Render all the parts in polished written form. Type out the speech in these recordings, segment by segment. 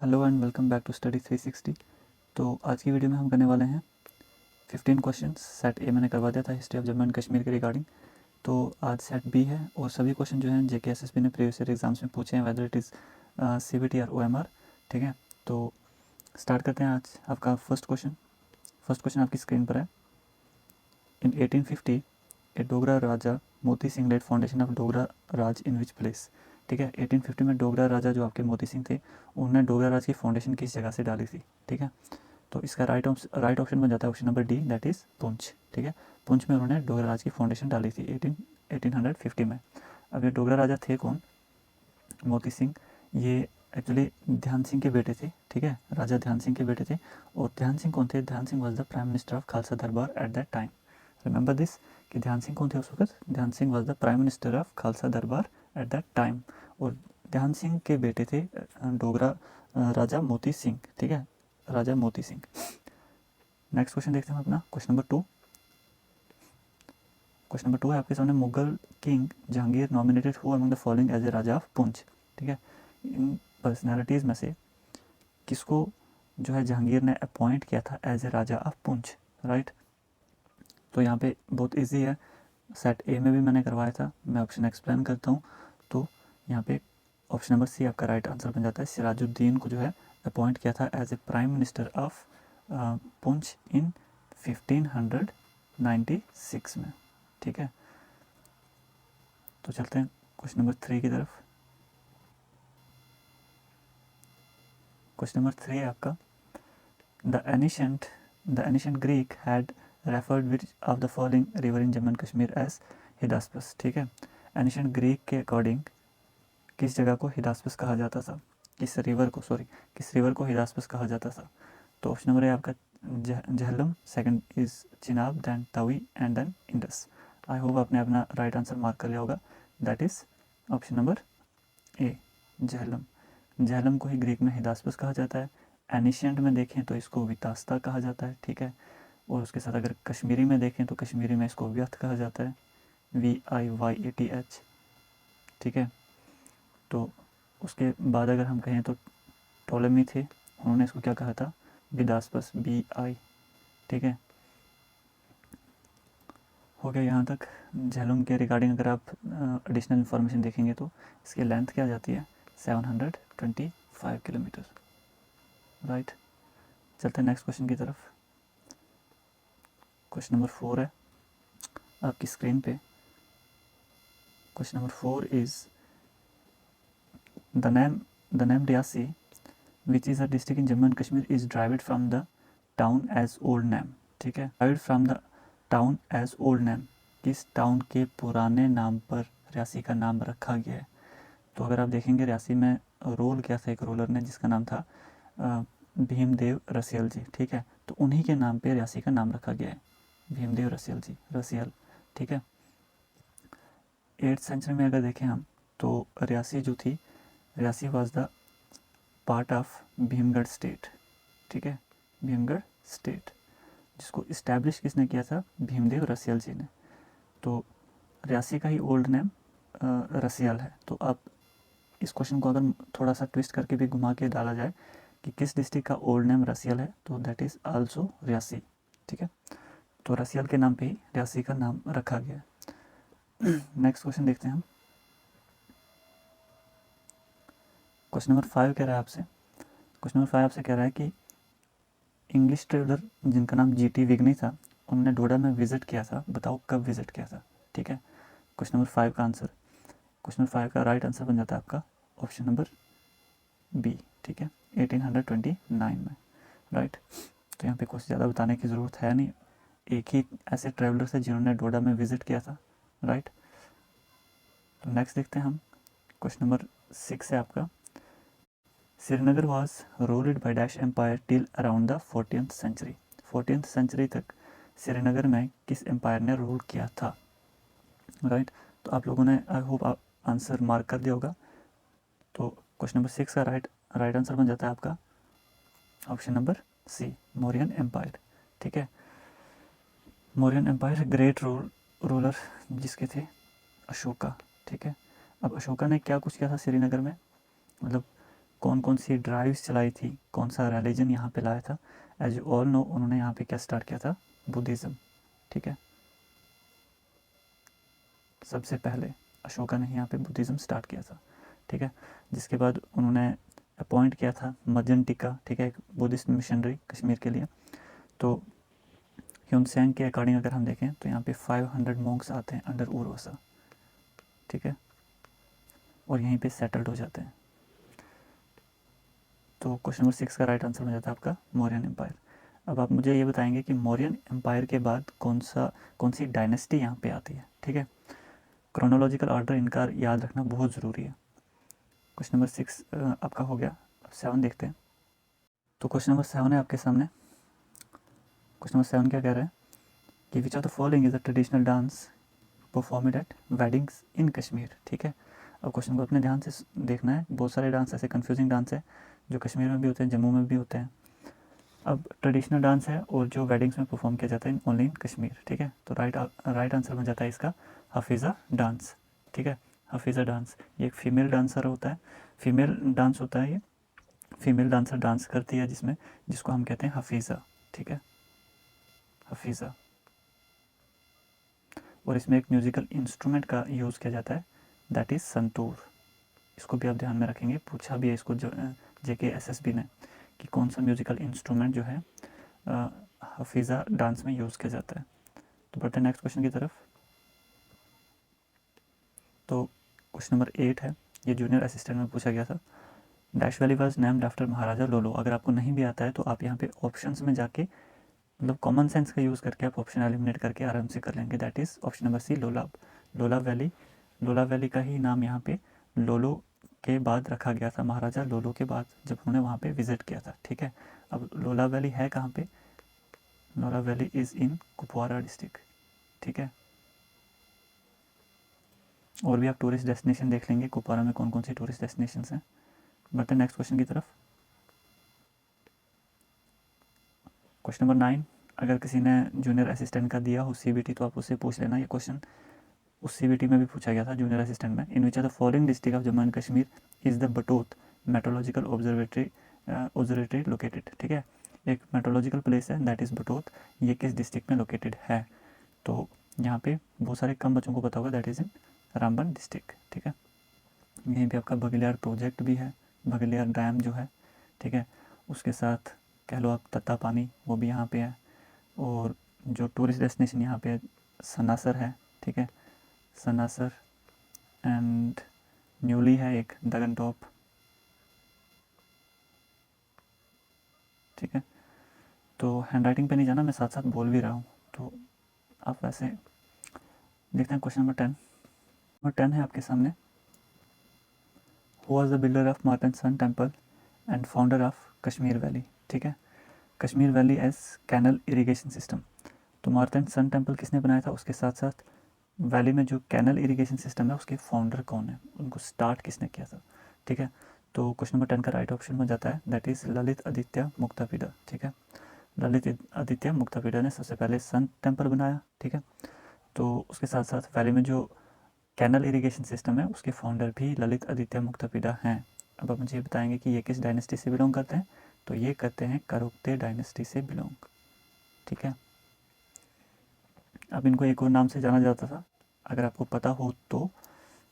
Hello and welcome back to study 360। तो आज की वीडियो में हम करने वाले हैं 15 क्वेश्चंस। सेट ए मैंने करवा दिया था history of Jammu and Kashmir के रिगार्डिंग। तो आज सेट बी है और सभी क्वेश्चन जो हैं जेके एसएसबी ने प्रीवियस ईयर एग्जाम्स में पूछे हैं, वेदर इट इज़ सीबीटी और ओएमआर। ठीक है, तो स्टार्ट करते हैं आज आपका फर्स्ट क्वेश्चन आपकी स्क्रीन पर है। इन 1850 ए Dogra raja Moti Singh led foundation of Dogra Raj in which place. ठीक है, 1850 में डोगरा राजा जो आपके मोती सिंह थे, उन्होंने डोगरा राज की फाउंडेशन किस जगह से डाली थी। ठीक है, तो इसका राइट ऑप्शन बन जाता है option number D, that is Poonch. ठीक है, पुंछ में उन्होंने डोगरा राज की फाउंडेशन डाली थी 1850 में। अब ये डोगरा राजा थे कौन? मोती सिंह। ये एक्चुअली ध्यान सिंह के बेटे थे। ठीक है, राजा ध्यान सिंह के बेटे थे। और ध्यान सिंह कौन थे? Dhyan Singh was the prime minister of Khalsa Darbar at that time. Remember this कि ध्यान सिंह कौन थे उस वक्त? Dhyan Singh was the prime minister of Khalsa Darbar at that time. और ध्यान सिंह के बेटे थे डोगरा राजा मोती सिंह। ठीक है, राजा मोती सिंह। नेक्स्ट क्वेश्चन देखते हैं अपना क्वेश्चन नंबर 2। क्वेश्चन नंबर 2 है आपके सामने, Mughal king Jahangir nominated who among the following as a raja of Poonch. ठीक है, इन पर्सनैलिटीज़ में से किसको जो है जहांगीर ने अपॉइंट किया था as a raja of Poonch, right. तो यहाँ पे बहुत इजी है, सेट ए में भी मैंने करवाया था, मैं ऑप्शन एक्सप्लेन करता हूँ। तो यहाँ पे ऑप्शन नंबर सी आपका राइट आंसर बन जाता है। सिराजुद्दीन को जो है अपॉइंट किया था as a prime minister of Poonch in 1596 में। ठीक है, तो चलते हैं क्वेश्चन नंबर 3 की तरफ। क्वेश्चन नंबर 3 है आपका, the ancient Greek had referred which of the following river in Jammu and Kashmir as Hydaspes. ठीक है, एनिशेंट ग्रीक के अकॉर्डिंग किस जगह को हिडास्पस कहा जाता था? किस रिवर को हिडास्पस कहा जाता था? तो ऑप्शन नंबर है आपका Jhelum, second is Chenab, then Tawi and then Indus. I hope आपने अपना राइट आंसर मार्क कर लिया होगा, that is option number A, Jhelum. Jhelum को ही ग्रीक में हिदास्पस कहा जाता है। एनिशियंट में देखें तो इसको वितास्ता कहा जाता है। ठीक है, और उसके साथ अगर कश्मीरी में देखें तो कश्मीरी में इसको व्यथ कहा जाता है, VIYATH। ठीक है, तो उसके बाद अगर हम कहें तो टोलेमी थे, उन्होंने इसको क्या कहा था? विदास्पस, BI। ठीक है, हो गया यहाँ तक। झेलम के रिगार्डिंग अगर आप एडिशनल इन्फॉर्मेशन देखेंगे तो इसकी लेंथ क्या जाती है? 725 किलोमीटर, राइट। चलते हैं नेक्स्ट क्वेश्चन की तरफ। क्वेश्चन नंबर 4 है आपकी स्क्रीन पे। Question number 4 is the name Reasi which is a district in Jammu and Kashmir is derived from the town as old name. ठीक है, derived from the town as old name, किस town के पुराने नाम पर रियासी का नाम रखा गया है? तो अगर आप देखेंगे रियासी में रूल किया था एक रूलर ने जिसका नाम था भीमदेव रसियल जी। ठीक है, तो उन्हीं के नाम पे रियासी का नाम रखा गया है, भीमदेव रसियल जी, रसियल। ठीक है, 8th सेंचुरी में अगर देखें हम तो रियासी जो थी, Reasi was the part of Bhimgarh state. ठीक है, भीमगढ़ स्टेट जिसको इस्टेब्लिश किसने किया था? भीमदेव रसियल जी ने। तो रियासी का ही ओल्ड नेम रसियल है। तो आप इस क्वेश्चन को अगर थोड़ा सा ट्विस्ट करके भी घुमा के डाला जाए कि किस डिस्ट्रिक्ट का ओल्ड नेम रसियल है, तो दैट इज़ आल्सो रियासी। ठीक है, तो रसियल के नाम पे ही रियासी का नाम रखा गया है। नेक्स्ट क्वेश्चन देखते हैं हम। क्वेश्चन नंबर 5 कह रहा है आपसे, क्वेश्चन नंबर 5 आपसे कह रहा है कि इंग्लिश ट्रेवलर जिनका नाम GT विगनी था, उन्होंने डोडा में विजिट किया था, बताओ कब विजिट किया था? ठीक है, क्वेश्चन नंबर 5 का आंसर, क्वेश्चन नंबर 5 का राइट आंसर बन जाता है आपका ऑप्शन नंबर B। ठीक है, 1829 में, राइट। तो यहाँ पे कुछ ज़्यादा बताने की ज़रूरत है नहीं, एक ही ऐसे ट्रैवलर थे जिन्होंने डोडा में विजिट किया था, राइट। तो नेक्स्ट देखते हैं हम, क्वेश्चन नंबर 6 है आपका, Srinagar was ruled by dash empire till around the 14th century. 14th century तक श्रीनगर में किस एम्पायर ने रूल किया था, राइट। तो आप लोगों ने आई होप आप आंसर मार्क कर दिया होगा। तो क्वेश्चन नंबर 6 का राइट आंसर बन जाता है आपका option number C, Mauryan empire. ठीक है, मौर्यन एम्पायर ग्रेट रूलर जिसके थे अशोका। ठीक है, अब अशोका ने क्या कुछ किया था श्रीनगर में, मतलब कौन कौन सी ड्राइव्स चलाई थी, कौन सा रिलीजन यहाँ पे लाया था। एज यू ऑल नो उन्होंने यहाँ पे क्या स्टार्ट किया था, बुद्धिज़्म। ठीक है, सबसे पहले अशोका ने यहाँ पे बुद्धिज़्म स्टार्ट किया था। ठीक है, जिसके बाद उन्होंने अपॉइंट किया था मर्जनटिका, ठीक है, एक बुद्धिस्ट मिशनरी कश्मीर के लिए। तो ह्यूनसेंग के अकॉर्डिंग अगर हम देखें तो यहाँ पे 500 मॉन्क्स आते हैं अंडर उर्वसा। ठीक है, और यहीं पे सेटल्ड हो जाते हैं। तो क्वेश्चन नंबर 6 का राइट आंसर हो जाता है आपका मौर्यन एम्पायर। अब आप मुझे ये बताएंगे कि मौर्यन एम्पायर के बाद कौन सी डायनेस्टी यहाँ पे आती है। ठीक है, क्रोनोलॉजिकल ऑर्डर इनका याद रखना बहुत ज़रूरी है। क्वेश्चन नंबर 6 आपका हो गया। 7 देखते हैं। तो क्वेश्चन नंबर 7 है आपके सामने। क्वेश्चन नंबर 7 क्या कह रहा है कि which of the following is a traditional dance performed at weddings in Kashmir. ठीक है, अब क्वेश्चन को अपने ध्यान से देखना है। बहुत सारे डांस ऐसे कंफ्यूजिंग डांस है जो कश्मीर में भी होते हैं, जम्मू में भी होते हैं। अब ट्रेडिशनल डांस है और जो वेडिंग्स में परफॉर्म किया जाता है ओनली इन कश्मीर। ठीक है, तो राइट आंसर बन जाता है इसका हफीज़ा डांस। ठीक है, हफीज़ा डांस ये एक फीमेल डांसर होता है, फीमेल डांस होता है, ये फीमेल डांसर डांस करती है जिसको हम कहते हैं हफीज़ा। ठीक है, हफीज़ा। और इसमें एक म्यूज़िकल इंस्ट्रूमेंट का यूज़ किया जाता है, दैट इज़ संतूर। इसको भी आप ध्यान में रखेंगे, पूछा भी है इसको जो JKSSB ने कि कौन सा म्यूज़िकल इंस्ट्रूमेंट जो है हफीज़ा डांस में यूज़ किया जाता है। तो बढ़ते हैं नेक्स्ट क्वेश्चन की तरफ। तो क्वेश्चन नंबर 8 है, ये जूनियर असिस्टेंट में पूछा गया था। Dash valley was named after Maharaja Lolo. अगर आपको नहीं भी आता है तो आप यहाँ पे ऑप्शंस में जाके मतलब कॉमन सेंस का यूज़ करके आप ऑप्शन एलिमिनेट करके आराम से कर लेंगे। That is option number C, Lolab. Lola valley का ही नाम यहाँ पे लोलो के बाद रखा गया था, महाराजा लोलो के बाद जब उन्होंने वहाँ पे विजिट किया था। ठीक है, अब लोला वैली है कहाँ पे, लोला valley is in Kupwara district. ठीक है, और भी आप टूरिस्ट डेस्टिनेशन देख लेंगे कुपवारा में कौन कौन सी टूरिस्ट डेस्टिनेशन हैं। बढ़ते हैं नेक्स्ट क्वेश्चन की तरफ। क्वेश्चन नंबर 9, अगर किसी ने जूनियर असिस्टेंट का दिया हो CBT तो आप उससे पूछ लेना। ये क्वेश्चन उस CBT में भी पूछा गया था जूनियर असिस्टेंट में। In which are the following district of Jammu and Kashmir is the Batote meteorological observatory located. ठीक है, एक मेट्रोलॉजिकल प्लेस है दैट इज़ बटोत, ये किस डिस्ट्रिक्ट में लोकेटेड है। तो यहाँ पे बहुत सारे कम बच्चों को पता होगा, that is in Ramban district. ठीक है, यहीं पे आपका बगलियार प्रोजेक्ट भी है, बगलियार डैम जो है। ठीक है, उसके साथ कह लो आप तत्ता पानी, वो भी यहाँ पे है। और जो टूरिस्ट डेस्टिनेशन यहाँ पे सनासर है। ठीक है, सनासर एंड न्यूली है एक दगन टॉप। ठीक है, तो हैंड राइटिंग पे नहीं जाना, मैं साथ साथ बोल भी रहा हूँ तो आप वैसे देखते हैं। क्वेश्चन नंबर 10, नंबर 10 है आपके सामने। Who was the builder of Martand sun temple and founder of Kashmir valley. ठीक है, Kashmir valley as canal irrigation system. तो मार्तन सन टेम्पल किसने बनाया था, उसके साथ साथ वैली में जो कैनल इरिगेशन सिस्टम है उसके फाउंडर कौन है, उनको स्टार्ट किसने किया था। ठीक है, तो क्वेश्चन नंबर 10 का राइट ऑप्शन बन जाता है दैट इज़ ललित आदित्य मुक्तापिड़ा। ठीक है, ललित आदित्य मुक्तापिड़ा ने सबसे पहले सन टेम्पल बनाया। ठीक है, तो उसके साथ साथ वैली में जो कैनल इरिगेशन सिस्टम है उसके फाउंडर भी ललित आदित्य मुक्तापिड़ा हैं। अब आप मुझे बताएंगे कि ये किस डायनेस्टी से बिलोंग करते हैं, तो ये करते हैं कारोक्ते डायनेस्टी से बिलोंग। ठीक है, अब इनको एक और नाम से जाना जाता था, अगर आपको पता हो तो,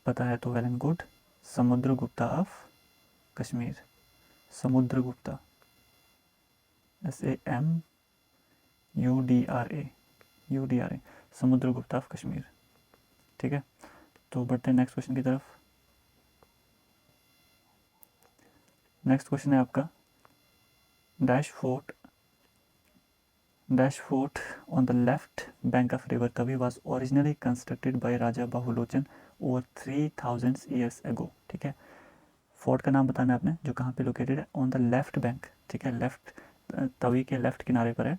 पता है तो well and good, Samudragupta of Kashmir. Samudragupta, SAMUDRA, Samudragupta of Kashmir. ठीक है, तो बढ़ते हैं नेक्स्ट क्वेश्चन की तरफ। नेक्स्ट क्वेश्चन है आपका, dash fort on the left bank of river Tavi was originally constructed by Raja Bahulochan over 3000 years ago। ठीक है, फोर्ट का नाम बताना है आपने जो कहाँ पे लोकेटेड है, ऑन द लेफ्ट बैंक। ठीक है, लेफ्ट तवी के लेफ्ट किनारे पर है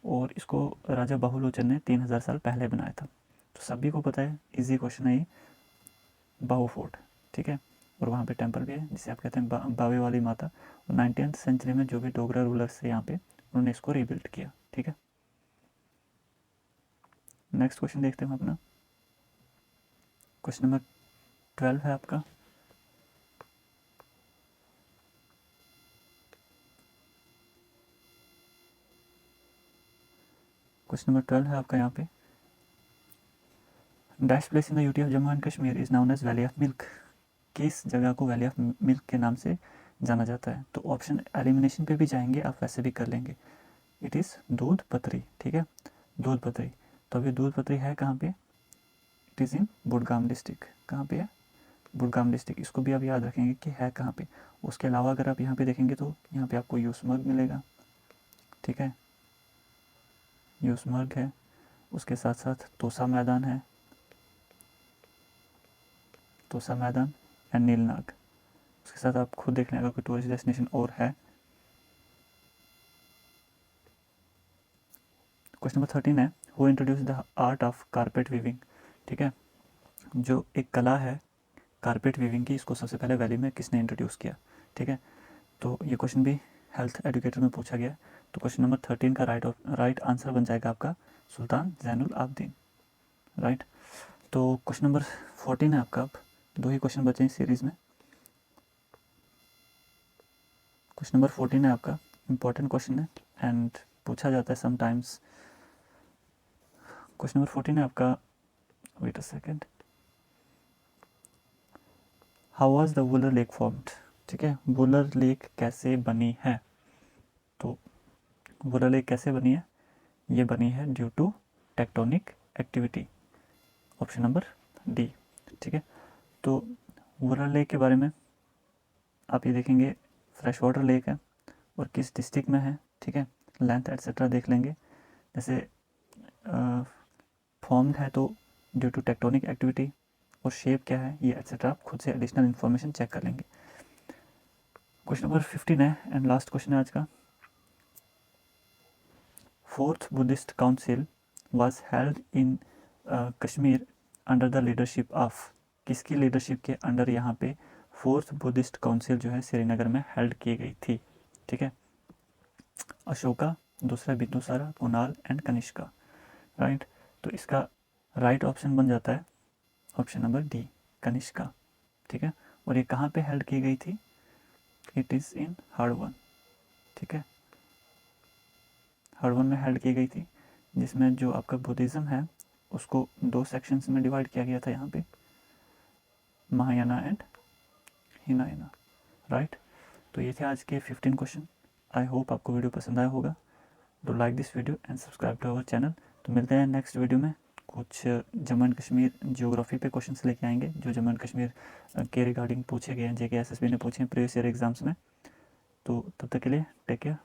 और इसको राजा बहुलोचन ने 3000 साल पहले बनाया था। तो सभी को पता है, इजी क्वेश्चन है ये, बाहू फोर्ट। ठीक है, और वहाँ पे टेम्पल भी है जिसे आप कहते हैं बावे वाली माता। और 19th सेंचुरी में जो भी डोगरा रूलर्स थे यहाँ पे उन्होंने इसको रीबिल्ड किया। ठीक है, नेक्स्ट क्वेश्चन देखते हैं अपना। क्वेश्चन नंबर 12 है आपका। क्वेश्चन नंबर 12 है आपका यहाँ पे, dash place in the UT of Jammu and Kashmir is known as valley of milk. किस जगह को वैली ऑफ मिल्क के नाम से जाना जाता है? तो ऑप्शन एलिमिनेशन पे भी जाएंगे, आप वैसे भी कर लेंगे। इट इज़ दूध पत्री, ठीक है, दूध पत्री। तो अभी दूध पत्री है कहाँ पे? It is in Budgam district. कहाँ पे है? बुडगाम डिस्ट्रिक्ट। इसको भी आप याद रखेंगे कि है कहाँ पे। उसके अलावा अगर आप यहाँ पे देखेंगे तो यहाँ पे आपको यूसमर्ग मिलेगा, ठीक है, यूसमर्ग है। उसके साथ साथ तोसा मैदान है, तोसा मैदान एंड नीलनाग। उसके साथ आप खुद देख लें अगर कोई टूरिस्ट डेस्टिनेशन और है। क्वेश्चन नंबर 13 है, who introduce the art of carpet weaving. ठीक है, जो एक कला है कारपेट वीविंग की, इसको सबसे पहले वैली में किसने इंट्रोड्यूस किया? ठीक है, तो ये क्वेश्चन भी हेल्थ एजुकेटर में पूछा गया। तो क्वेश्चन नंबर 13 का राइट आंसर बन जाएगा आपका सुल्तान जैनुल आबदीन, राइट। तो क्वेश्चन नंबर 14 है आपका, अब 2 ही क्वेश्चन बचे हैं इस सीरीज़ में। क्वेश्चन नंबर 14 है आपका, इम्पॉर्टेंट क्वेश्चन है एंड पूछा जाता है समटाइम्स। क्वेश्चन नंबर 14 है आपका, wait a second, how was the Wular lake formed. ठीक है, वुलर लेक कैसे बनी है? तो वुलर लेक कैसे बनी है? ये बनी है due to tectonic activity, option number D. ठीक है, तो वुलर लेक के बारे में आप ये देखेंगे, फ्रेश वाटर लेक है और किस डिस्ट्रिक्ट में है, ठीक है, लेंथ एट्सेट्रा देख लेंगे। जैसे फॉर्म्ड है तो ड्यू टू टेक्टोनिक एक्टिविटी, और शेप क्या है ये एट्सेट्रा आप खुद से एडिशनल इन्फॉर्मेशन चेक कर लेंगे। क्वेश्चन नंबर 15 है एंड लास्ट क्वेश्चन है आज का, fourth Buddhist council was held in Kashmir under the leadership of. किसकी लीडरशिप के अंडर यहाँ पे फोर्थ बुद्धिस्ट काउंसिल जो है श्रीनगर में हेल्ड की गई थी? ठीक है, अशोका, दूसरा बिंदुसारा, कुणाल एंड कनिष्का, राइट। तो इसका राइट ऑप्शन बन जाता है ऑप्शन नंबर डी, कनिष्का। ठीक है, और ये कहाँ पे हेल्ड की गई थी? इट इज़ इन हड़वन, ठीक है, हड़वन में हेल्ड की गई थी, जिसमें जो आपका बुद्धिज़्म है उसको 2 सेक्शंस में डिवाइड किया गया था यहाँ पे, महायाना एंड हिनायाना, राइट। तो ये थे आज के 15 क्वेश्चन। आई होप आपको वीडियो पसंद आया होगा। Do like this video and subscribe to our channel. तो मिलते हैं नेक्स्ट वीडियो में, कुछ जम्मू एंड कश्मीर ज्योग्राफी पे क्वेश्चंस लेके आएंगे जो जम्मू एंड कश्मीर के रिगार्डिंग पूछे गए हैं, जेके एसएसबी ने पूछे हैं प्रीवियस ईयर एग्जाम्स में। तो तब तक के लिए टेक केयर,